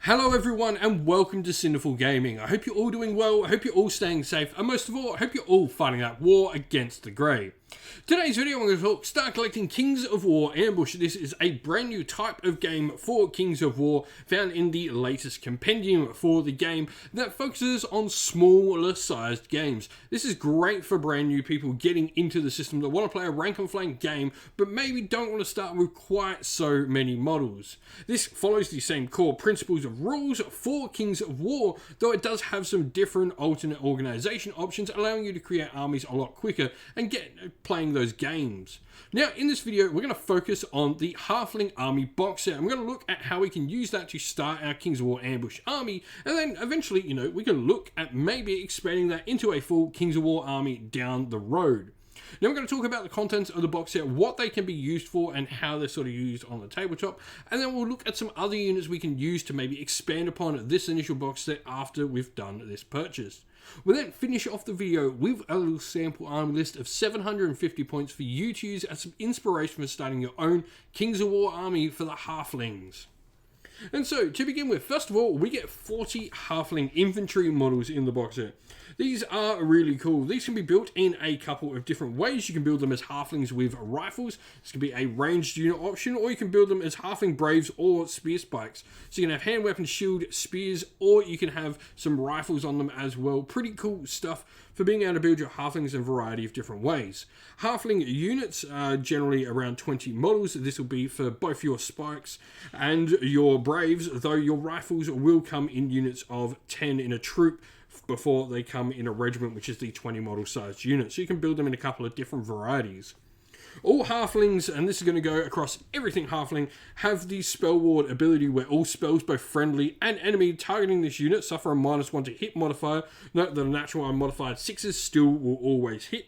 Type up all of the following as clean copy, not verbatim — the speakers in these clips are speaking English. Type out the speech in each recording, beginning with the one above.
Hello everyone and welcome to Cinderful Gaming. I hope you're all doing well, I hope you're all staying safe, and most of all, I hope you're all fighting that war against the Grey. Today's video I'm going to start collecting Kings of War Ambush. This is a brand new type of game for Kings of War found in the latest compendium for the game that focuses on smaller sized games. This is great for brand new people getting into the system that want to play a rank and flank game but maybe don't want to start with quite so many models. This follows the same core principles of rules for Kings of War, though it does have some different alternate organization options allowing you to create armies a lot quicker and get playing those games. Now in this video we're going to focus on the Halfling army box set. I'm going to look at how we can use that to start our Kings of War Ambush army, and then eventually we can look at maybe expanding that into a full Kings of War army down the road. Now we're going to talk about the contents of the box set, what they can be used for and how they're sort of used on the tabletop, and then we'll look at some other units we can use to maybe expand upon this initial box set after we've done this purchase. We'll then finish off the video with a little sample army list of 750 points for you to use as some inspiration for starting your own Kings of War army for the Halflings. And so, to begin with, first of all, we get 40 Halfling infantry models in the box set. These are really cool. These can be built in a couple of different ways. You can build them as Halflings with rifles. This can be a ranged unit option, or you can build them as Halfling Braves or Spear Spikes. So you can have hand weapons, shield, spears, or you can have some rifles on them as well. Pretty cool stuff for being able to build your Halflings in a variety of different ways. Halfling units are generally around 20 models. This will be for both your Spikes and your Braves, though your rifles will come in units of 10 in a troop before they come in a regiment, which is the 20 model sized unit. So you can build them in a couple of different varieties. All Halflings, and this is going to go across everything Halfling, have the Spell Ward ability where all spells, both friendly and enemy, targeting this unit suffer a -1 to hit modifier. Note that a natural unmodified 6s still will always hit.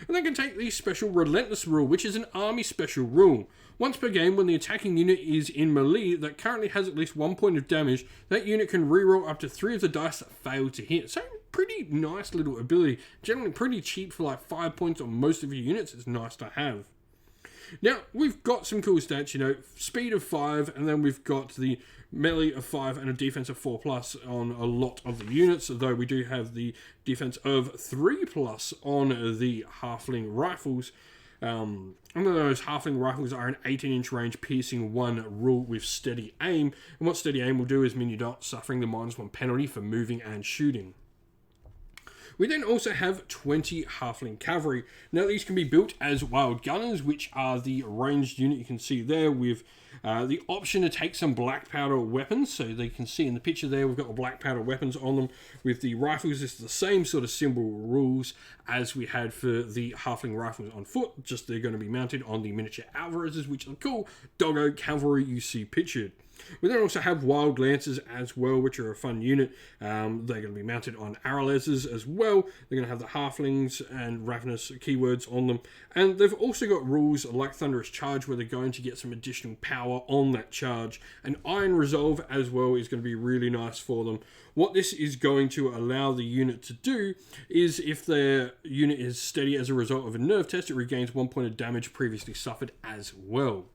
And they can take the special Relentless rule, which is an army special rule. Once per game, when the attacking unit is in melee that currently has at least 1 point of damage, that unit can reroll up to 3 of the dice that fail to hit. So pretty nice little ability. Generally pretty cheap for like 5 points on most of your units. It's nice to have. Now, we've got some cool stats, speed of 5, and then we've got the melee of 5 and a defense of 4+ on a lot of the units, though we do have the defense of 3+ on the Halfling rifles. And those Halfling rifles are an 18-inch range piercing 1 rule with steady aim, and what steady aim will do is mean you're not suffering the -1 penalty for moving and shooting. We then also have 20 Halfling Cavalry. Now these can be built as Wild Gunners, which are the ranged unit you can see there with the option to take some black powder weapons. So they can see in the picture there, we've got the black powder weapons on them. With the rifles, it's the same sort of symbol rules as we had for the Halfling rifles on foot, just they're going to be mounted on the miniature Alvarezes, which are cool doggo cavalry you see pictured. We then also have Wild Lancers as well, which are a fun unit. They're going to be mounted on Arrowlezes as well. They're going to have the Halflings and Ravenous keywords on them. And they've also got rules like Thunderous Charge, where they're going to get some additional power on that charge. And Iron Resolve as well is going to be really nice for them. What this is going to allow the unit to do is, if their unit is steady as a result of a nerve test, it regains 1 point of damage previously suffered as well.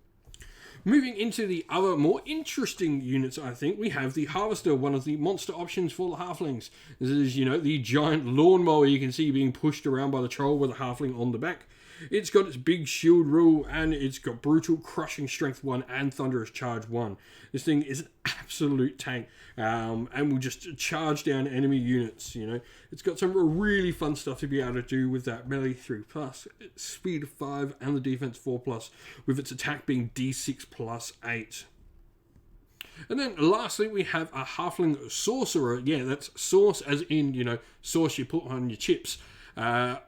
Moving into the other more interesting units, I think, we have the Harvester, one of the monster options for the Halflings. This is, the giant lawnmower you can see being pushed around by the troll with a Halfling on the back. It's got its big shield rule, and it's got brutal crushing strength 1 and thunderous charge 1. This thing is an absolute tank, and will just charge down enemy units. It's got some really fun stuff to be able to do with that melee 3+, speed of 5, and the defense 4+, with its attack being d6 plus 8. And then lastly, we have a Halfling Sorcerer. Yeah, that's sauce as in, sauce you put on your chips. On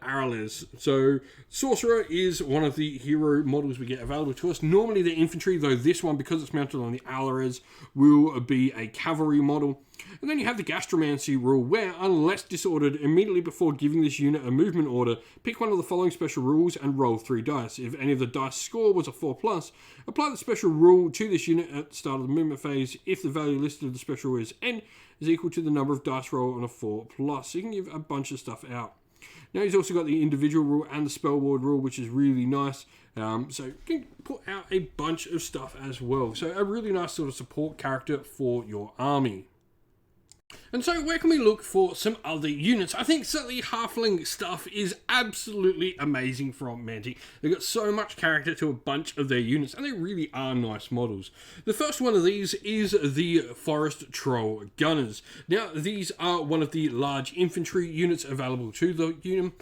Arrowlez. So Sorcerer is one of the hero models we get available to us. Normally they're infantry, though this one, because it's mounted on the Arrowlez, will be a cavalry model. And then you have the Gastromancy rule, where, unless disordered, immediately before giving this unit a movement order, pick one of the following special rules and roll 3 dice. If any of the dice score was a 4+, apply the special rule to this unit at the start of the movement phase. If the value listed of the special rule is N, is equal to the number of dice roll on a 4+. So you can give a bunch of stuff out. Now he's also got the individual rule and the spell ward rule, which is really nice. So you can put out a bunch of stuff as well. So a really nice sort of support character for your army. And so where can we look for some other units? I think certainly Halfling stuff is absolutely amazing from Monty. They've got so much character to a bunch of their units, and they really are nice models. The first one of these is the Forest Troll Gunners. Now, these are one of the large infantry units available to the unit,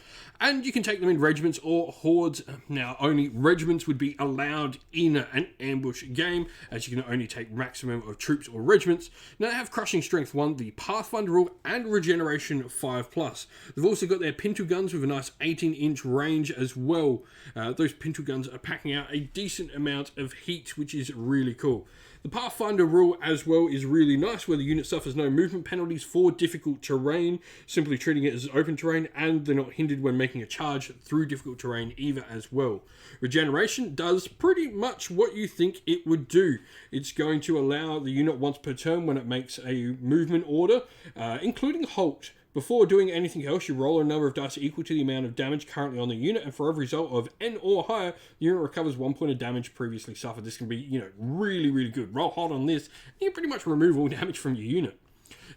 and you can take them in regiments or hordes. Now, only regiments would be allowed in an ambush game, as you can only take maximum of troops or regiments. Now, they have Crushing Strength 1, the Pathfinder rule, and Regeneration 5+. They've also got their pintle guns with a nice 18-inch range as well. Those pintle guns are packing out a decent amount of heat, which is really cool. The Pathfinder rule as well is really nice, where the unit suffers no movement penalties for difficult terrain, simply treating it as open terrain, and they're not hindered when making a charge through difficult terrain either as well. Regeneration does pretty much what you think it would do. It's going to allow the unit once per turn when it makes a movement order, including halt. Before doing anything else, you roll a number of dice equal to the amount of damage currently on the unit, and for every result of N or higher, the unit recovers 1 point of damage previously suffered. This can be, really, really good. Roll hard on this, and you pretty much remove all damage from your unit.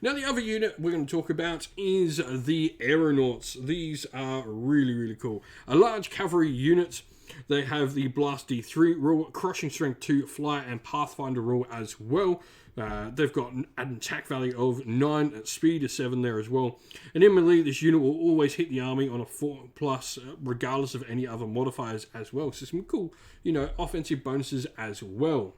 Now, the other unit we're going to talk about is the Aeronauts. These are really, really cool. A large cavalry unit. They have the Blast D3 rule, Crushing Strength 2, Fly, and Pathfinder rule as well. They've got an attack value of 9, speed is 7 there as well. And in melee, this unit will always hit the army on a 4+, regardless of any other modifiers as well. So some cool, offensive bonuses as well.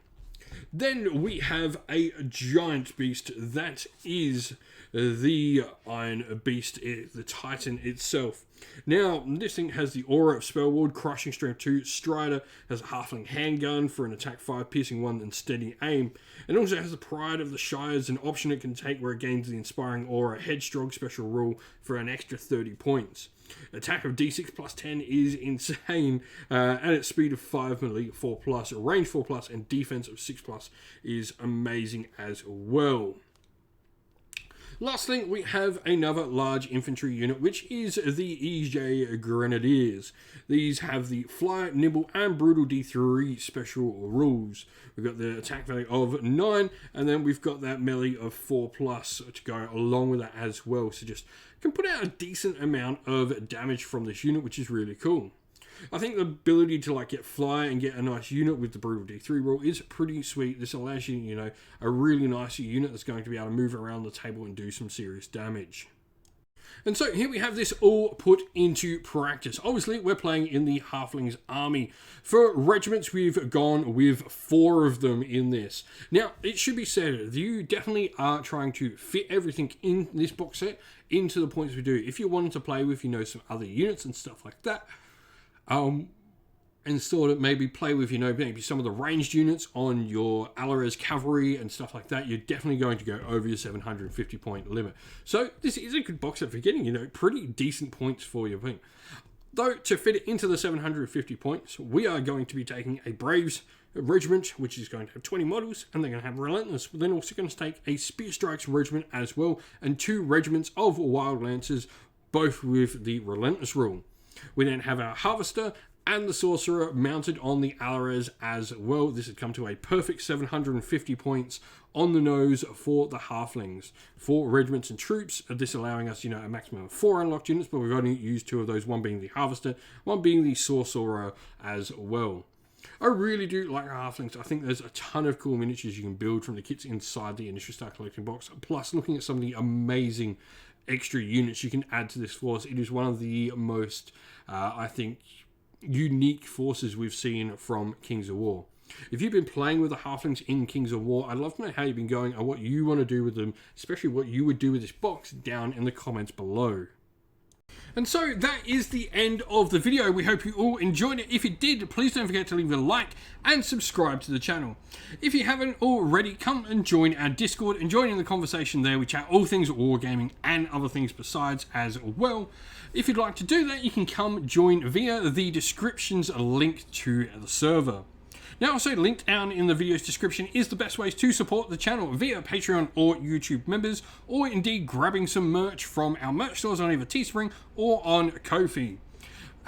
Then we have a giant beast. That is the Iron Beast, the Titan itself. Now, this thing has the aura of Spell Ward, Crushing Strength 2, Strider, has a Halfling handgun for an attack 5, piercing 1, and steady aim. It also has the Pride of the Shires, an option it can take where it gains the Inspiring Aura Headstrong special rule for an extra 30 points. Attack of D6 plus 10 is insane, and its speed of 5 melee 4+, range 4+, and defense of 6+ is amazing as well. Last thing, we have another large infantry unit, which is the EJ Grenadiers. These have the Fly, Nimble, and Brutal D3 special rules. We've got the attack value of 9, and then we've got that melee of 4+ to go along with that as well. So just can put out a decent amount of damage from this unit, which is really cool. I think the ability to get Fly and get a nice unit with the Brutal D3 rule is pretty sweet. This allows you, a really nice unit that's going to be able to move around the table and do some serious damage. And so here we have this all put into practice. Obviously, we're playing in the Halflings army. For regiments, we've gone with 4 of them in this. Now, it should be said, you definitely are trying to fit everything in this box set into the points we do. If you're wanting to play with, some other units and stuff like that, and sort of maybe play with, maybe some of the ranged units on your Alares cavalry and stuff like that, you're definitely going to go over your 750 point limit. So this is a good box set for getting, pretty decent points for your team. Though, to fit it into the 750 points, we are going to be taking a Braves regiment, which is going to have 20 models, and they're going to have Relentless. We're then also going to take a Spear Strikes regiment as well, and 2 regiments of Wild Lancers, both with the Relentless rule. We then have our Harvester and the Sorcerer mounted on the Alares as well. This would come to a perfect 750 points on the nose for the Halflings. 4 regiments and troops, this allowing us, a maximum of 4 unlocked units, but we've only used 2 of those, one being the Harvester, one being the Sorcerer as well. I really do like our Halflings. I think there's a ton of cool miniatures you can build from the kits inside the Initial Start Collecting box, plus looking at some of the amazing extra units you can add to this force. It is one of the most, I think, unique forces we've seen from Kings of War. If you've been playing with the Halflings in Kings of War, I'd love to know how you've been going and what you want to do with them, especially what you would do with this box, down in the comments below. And so that is the end of the video. We hope you all enjoyed it. If you did, please don't forget to leave a like and subscribe to the channel. If you haven't already, come and join our Discord and join in the conversation there. We chat all things wargaming and other things besides as well. If you'd like to do that, you can come join via the descriptions linked to the server. Now, also linked down in the video's description is the best ways to support the channel via Patreon or YouTube members, or indeed grabbing some merch from our merch stores on either Teespring or on Ko-fi.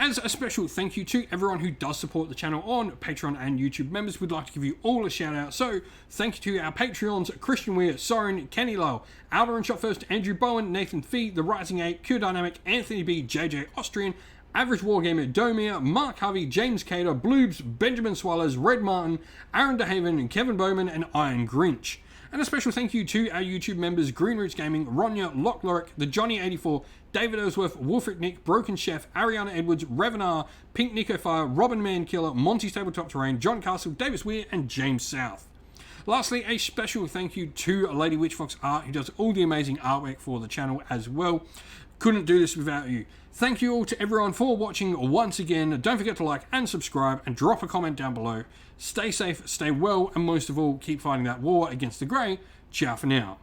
As a special thank you to everyone who does support the channel on Patreon and YouTube members, we'd like to give you all a shout out. So thank you to our Patreons, Christian Weir, Soren, Kenny Lowe, Outer and Shot First, Andrew Bowen, Nathan Fee, The Rising 8, Q Dynamic, Anthony B, JJ Austrian, Average Wargamer, Domir, Mark Harvey, James Cater, Bloobs, Benjamin Swallows, Red Martin, Aaron DeHaven, Kevin Bowman, and Iron Grinch. And a special thank you to our YouTube members Green Roots Gaming, Ronya, Lock Lorick, The Johnny84, David Ellsworth, Wolfric Nick, Broken Chef, Ariana Edwards, Revenar, Pink Nico Fire, Robin Man Killer, Monty's Tabletop Terrain, John Castle, Davis Weir, and James South. Lastly, a special thank you to Lady Witchfox Art, who does all the amazing artwork for the channel as well. Couldn't do this without you. Thank you all to everyone for watching once again. Don't forget to like and subscribe and drop a comment down below. Stay safe, stay well, and most of all, keep fighting that war against the Grey. Ciao for now.